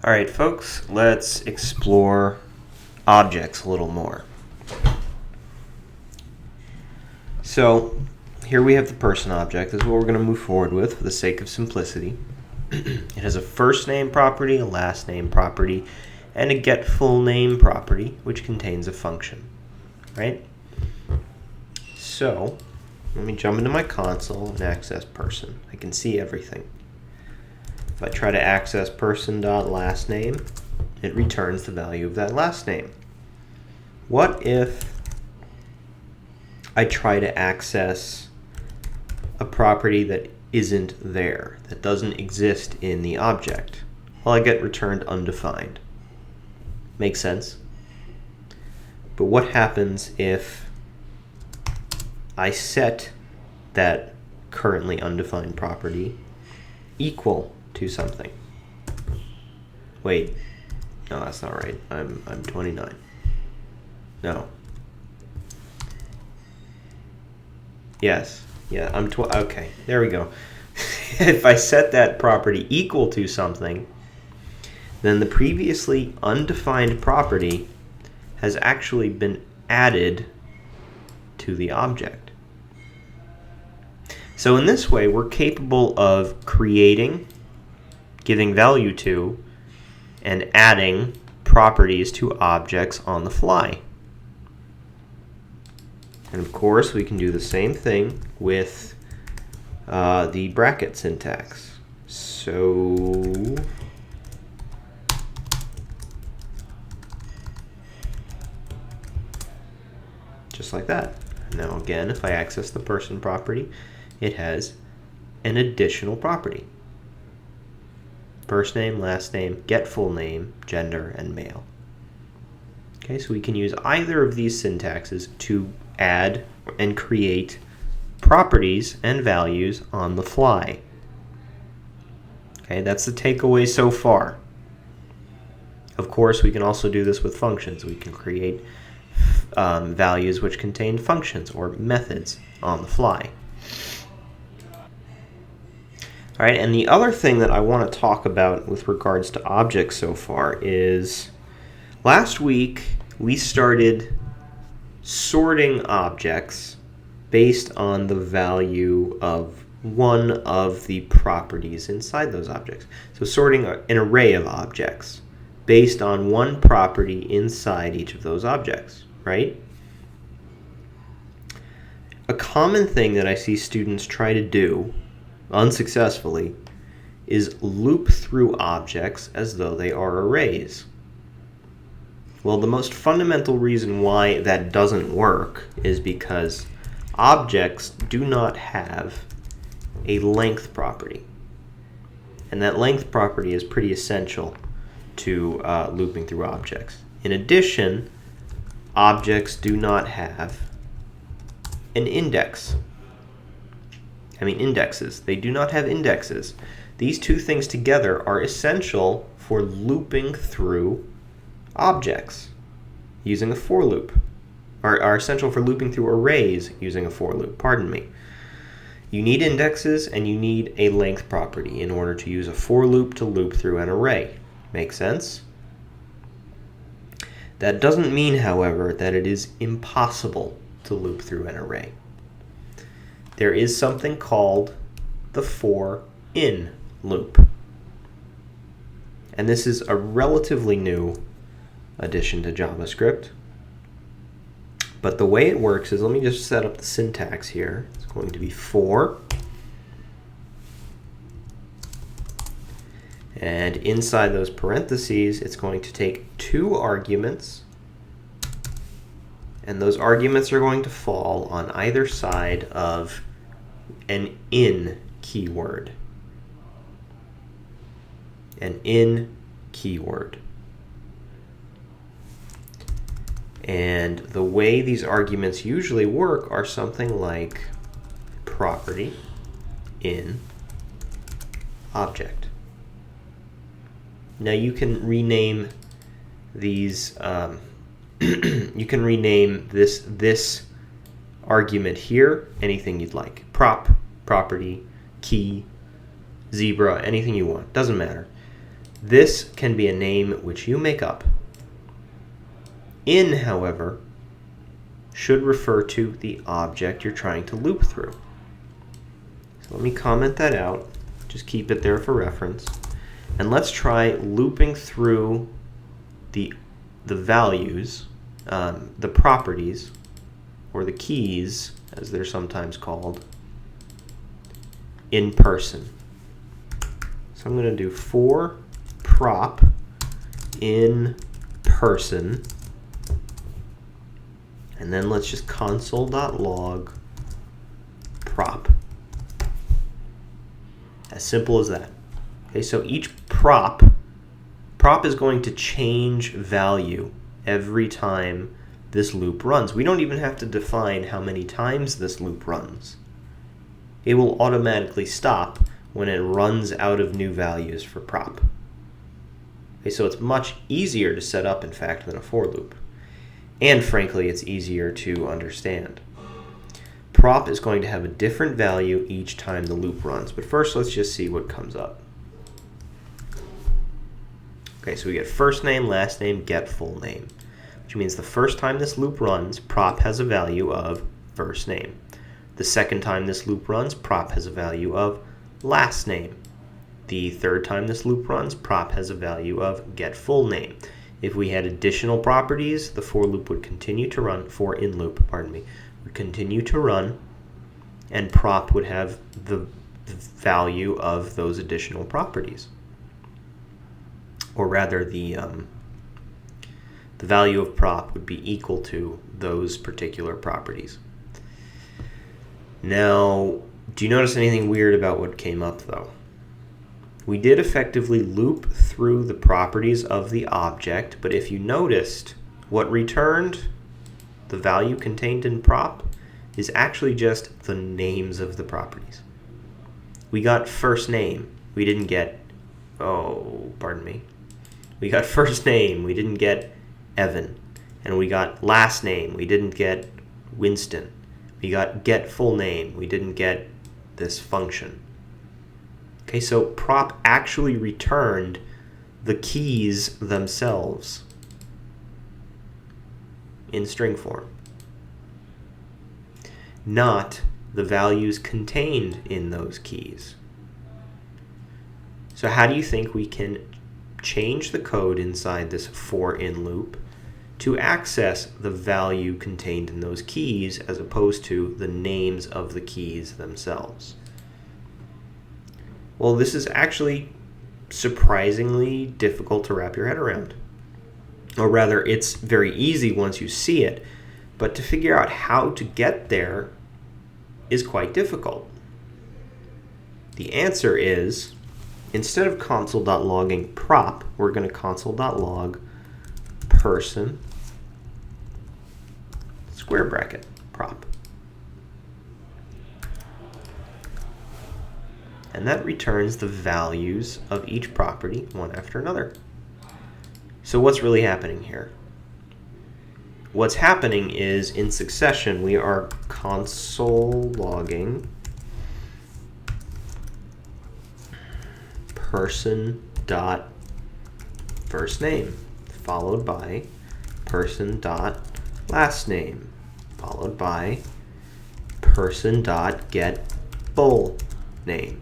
All right, folks, let's explore objects a little more. So here we have the person object. This is what we're going to move forward with for the sake of simplicity. It has a first name property, a last name property, and a get full name property, which contains a function, right? So let me jump into my console and access person. I can see everything. If I try to access person.lastName, it returns the value of that last name. What if I try to access a property that isn't there, that doesn't exist in the object? Well, I get returned undefined. Makes sense? But what happens if I set that currently undefined property equal to something? Wait, no, that's not right. I'm 29. No. Yes. Yeah, I'm okay, there we go. If I set that property equal to something, then the previously undefined property has actually been added to the object. So in this way, we're capable of creating, giving value to, and adding properties to objects on the fly. And of course, we can do the same thing with the bracket syntax. So just like that. Now again, if I access the person property, it has an additional property. First name, last name, get full name, gender, and male. Okay, so we can use either of these syntaxes to add and create properties and values on the fly. Okay, that's the takeaway so far. Of course, we can also do this with functions. We can create values which contain functions or methods on the fly. All right, and the other thing that I want to talk about with regards to objects so far is last week we started sorting objects based on the value of one of the properties inside those objects. So sorting an array of objects based on one property inside each of those objects, right? A common thing that I see students try to do unsuccessfully is loop through objects as though they are arrays. Well, the most fundamental reason why that doesn't work is because objects do not have a length property. And that length property is pretty essential to looping through objects. In addition, objects do not have an index. Indexes. They do not have indexes. These two things together are essential for looping through objects using a for loop, are essential for looping through arrays using a for loop. Pardon me. You need indexes and you need a length property in order to use a for loop to loop through an array. Make sense? That doesn't mean, however, that it is impossible to loop through an array. There is something called the for-in loop. And this is a relatively new addition to JavaScript. But the way it works is, let me just set up the syntax here. It's going to be for, and inside those parentheses, it's going to take two arguments. And those arguments are going to fall on either side of an in keyword. An in keyword. And the way these arguments usually work are something like property in object. Now you can rename these you can rename this argument here anything you'd like. Property, key, zebra, anything you want. Doesn't matter. This can be a name which you make up. In, however, should refer to the object you're trying to loop through. So let me comment that out. Just keep it there for reference. And let's try looping through the values, the properties, or the keys, as they're sometimes called, in person. So I'm going to do for prop in person, and then let's just console.log prop. As simple as that. Okay, so each prop is going to change value every time this loop runs. We don't even have to define how many times this loop runs. It will automatically stop when it runs out of new values for prop. Okay, so it's much easier to set up, in fact, than a for loop. And frankly, it's easier to understand. Prop is going to have a different value each time the loop runs. But first, let's just see what comes up. Okay, so we get first name, last name, get full name, which means the first time this loop runs, prop has a value of first name. The second time this loop runs, prop has a value of last name. The third time this loop runs, prop has a value of get full name. If we had additional properties, the for loop would continue to run, for in loop, pardon me, would continue to run, and prop would have the value of those additional properties. Or rather, the value of prop would be equal to those particular properties. Now, do you notice anything weird about what came up, though? We did effectively loop through the properties of the object, but if you noticed, what returned, the value contained in prop, is actually just the names of the properties. We got first name. We didn't get, we got first name. We didn't get Evan. And we got last name. We didn't get Winston. We got get full name. We didn't get this function. Okay, so prop actually returned the keys themselves in string form, not the values contained in those keys. So how do you think we can change the code inside this for in loop to access the value contained in those keys as opposed to the names of the keys themselves? Well, this is actually surprisingly difficult to wrap your head around. Or rather, it's very easy once you see it, but to figure out how to get there is quite difficult. The answer is, instead of console.logging prop, we're going to console.log person square bracket prop. And that returns the values of each property one after another. So what's really happening here? What's happening is, in succession, we are console logging person dot first name, followed by person dot last name, followed by person dot get full name.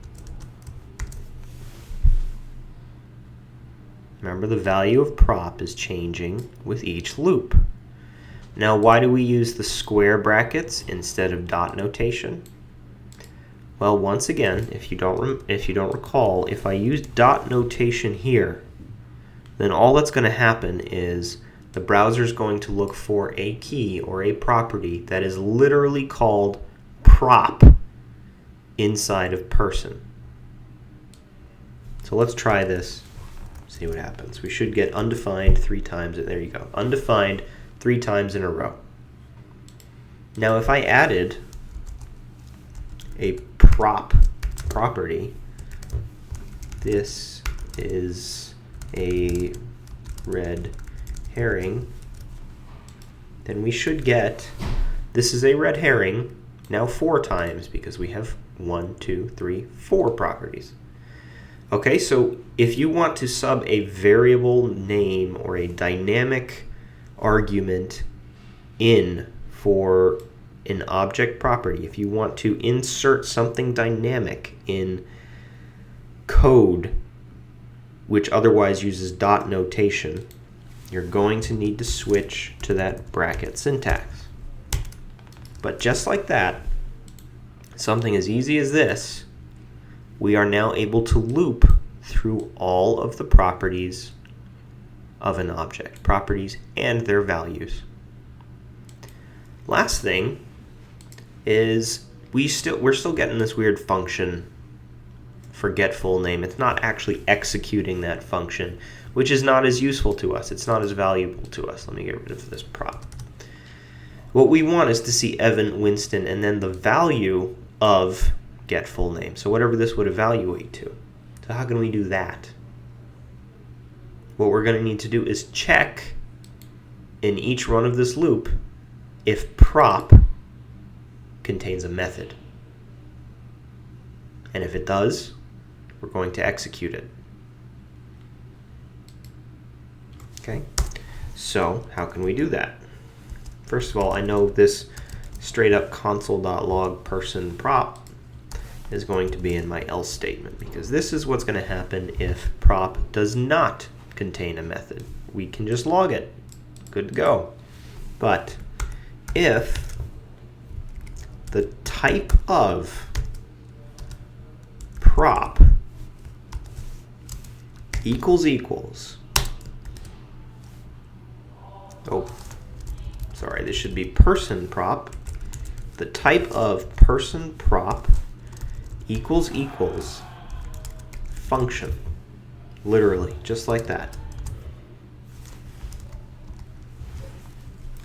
Remember, the value of prop is changing with each loop. Now, why do we use the square brackets instead of dot notation? Well, once again, if you don't recall, if I use dot notation here, then all that's going to happen is the browser is going to look for a key or a property that is literally called prop inside of person. So let's try this. See what happens. We should get undefined 3 times. There you go. Undefined 3 times in a row. Now, if I added a prop property, this is a red herring, then we should get, this is a red herring, now 4 times, because we have 1, 2, 3, 4 properties. Okay, so if you want to sub a variable name or a dynamic argument in for an object property, if you want to insert something dynamic in code which otherwise uses dot notation, you're going to need to switch to that bracket syntax. But just like that, something as easy as this, we are now able to loop through all of the properties of an object, properties and their values. Last thing is we're still getting this weird function for get full name. It's not actually executing that function, which is not as useful to us. It's not as valuable to us. Let me get rid of this prop. What we want is to see Evan, Winston, and then the value of get full name. So whatever this would evaluate to. So how can we do that? What we're going to need to do is check in each run of this loop if prop contains a method. And if it does, we're going to execute it. Okay, so how can we do that? First of all, I know this straight up console.log person prop is going to be in my else statement, because this is what's going to happen if prop does not contain a method. We can just log it. Good to go. But if the type of prop equals, oh, sorry, this should be person prop. The type of person prop equals function. Literally, just like that.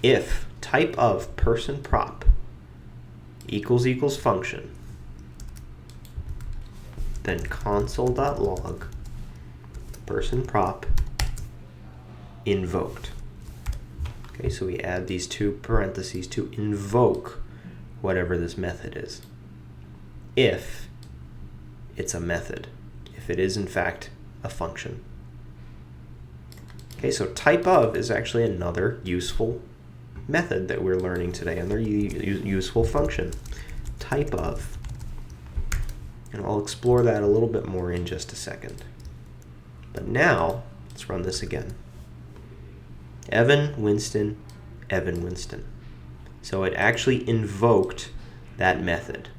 If type of person prop equals function, then console.log person prop invoked. Okay, so we add these two parentheses to invoke whatever this method is. If it's a method, if it is in fact a function. Okay, so type of is actually another useful method that we're learning today, another useful function. Type of. And I'll explore that a little bit more in just a second. But now, let's run this again. Evan, Winston, Evan, Winston. So it actually invoked that method.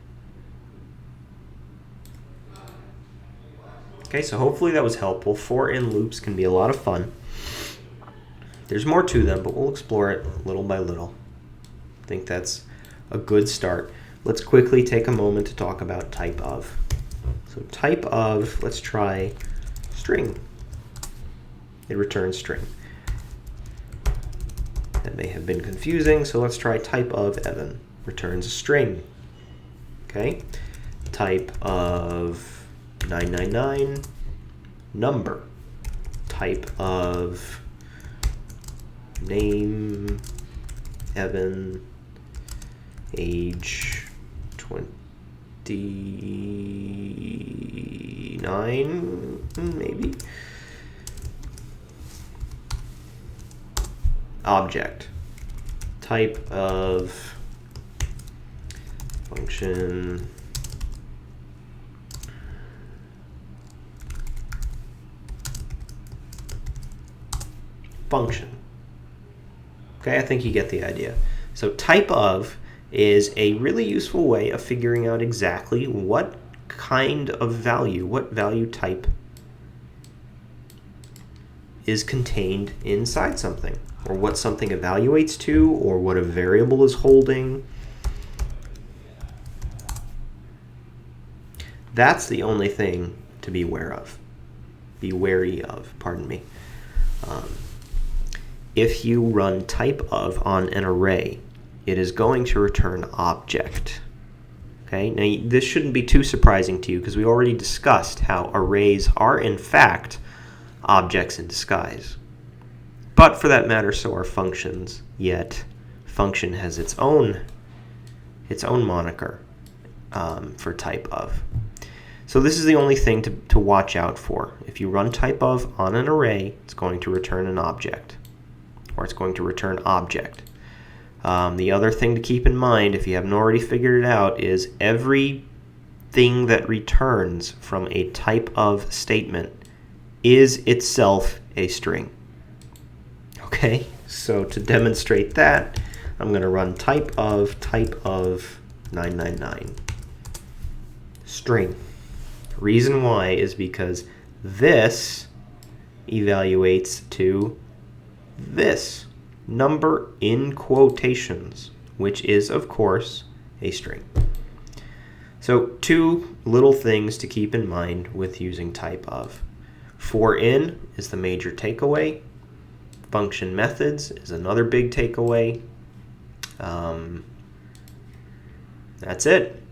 Okay, so hopefully that was helpful. For in loops can be a lot of fun. There's more to them, but we'll explore it little by little. I think that's a good start. Let's quickly take a moment to talk about type of. So type of, let's try string. It returns string. That may have been confusing, so let's try type of Evan. Returns a string. Okay. Type of 999, number. Type of name, Evan, age 29, maybe. Object. Type of function. Function. Okay, I think you get the idea. So type of is a really useful way of figuring out exactly what kind of value, what value type is contained inside something, or what something evaluates to, or what a variable is holding. That's the only thing to be aware of. Be wary of, pardon me. If you run type of on an array, it is going to return object. Okay, now this shouldn't be too surprising to you because we already discussed how arrays are in fact objects in disguise. But for that matter, so are functions, yet function has its own moniker for type of. So this is the only thing to watch out for. If you run typeof on an array, it's going to return an object, or it's going to return object. The other thing to keep in mind, if you haven't already figured it out, is everything that returns from a typeof statement is itself a string. Okay, so to demonstrate that, I'm going to run typeof 999 string. Reason why is because this evaluates to this number in quotations, which is, of course, a string. So two little things to keep in mind with using typeof. For in is the major takeaway. Function methods is another big takeaway. That's it.